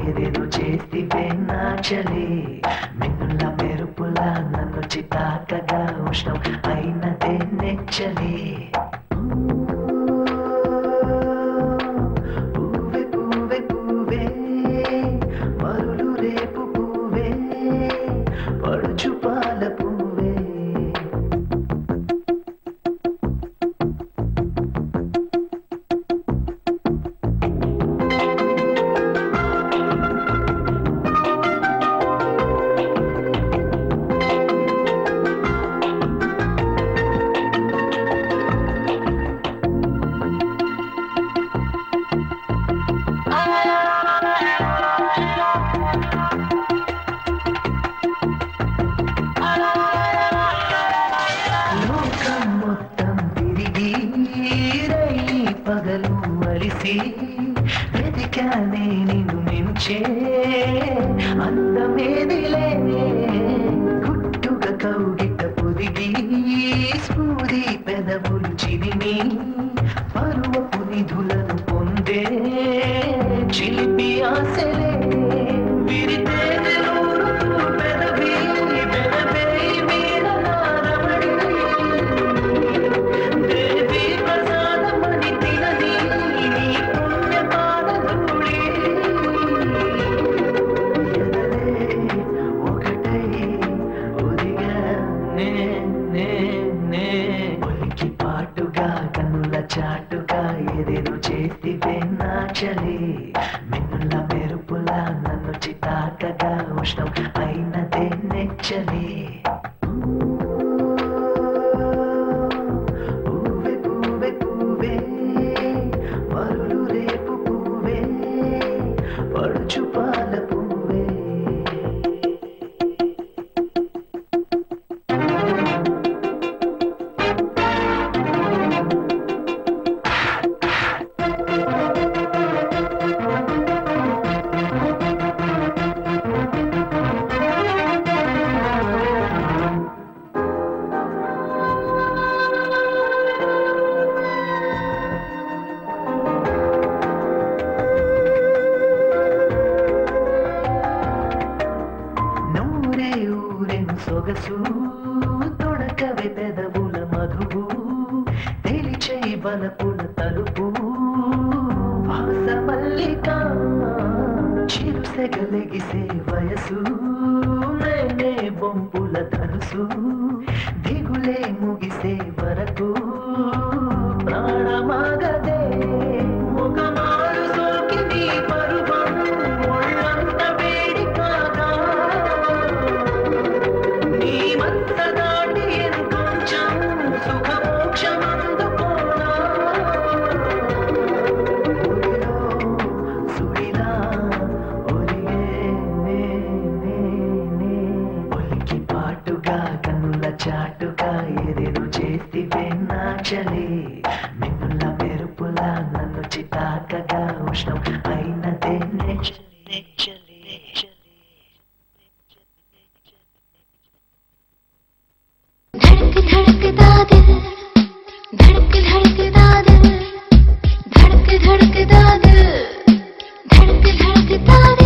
ఏదేదో చేస్తివే నా చలి మిన్నుల మెరుపుల నన్ను చితాకగా ఉష్ణం అయినదే నెచ్చలి పూవే పూవే పూవే మరులు రేపు పూవే పడుచు పాల పూవే పగలు అలిసి వెతికానే నిన్ను మించే అందమేదిలే గుట్టుగా కౌగిట పొదిగి స్ఫూరి పెదవులు చిరిమి పరువపు నిధులను పొందే చిలిపి ఆశలే విరితే పెదవి పెదవే మీద రమణి దేవి ప్రసాదమని తినని నీ పుణ్య పాదధూళి ఎదలే ఒకటై ఒదిగా నే ఒలికి పాటుగా కన్నుల చాటుగా ఏదేదో చేస్తివే నా చలి మిన్నుల మెరుపుల నన్ను చితాకగా ఉష్ణం అయినదే నెచ్చలి పూవే పూవే పూవే మరులు రేపు పూవే పడుచు పాల పూవే సొగసు తొడకవే పెదవుల మధువు తెలిచే బలపుల తలుపు వాస మల్లిక చిరుసెగలెగిసే వయసు నేనే బొంపుల ధనుసు దిగులే ముగిసే వరకు ప్రాణమాగదే ఒక మారు సోకి నీ పరువం ఒళ్ళంత వేడి కాగా నీ మత్త దాటి ఇంకొంచెం సుఖమోక్షమందుకోనా సుడిలా ఒలిగే ఒలికి పాటుగా కన్నుల చాటుగా ఏదేదో చేస్తివే నా చలి మిన్నుల మెరుపుల నన్ను చితాకగా ఉష్ణం అయినదే నెచ్చలి धड़कता दिल धड़कता दिल धड़कता दिल धड़कता दिल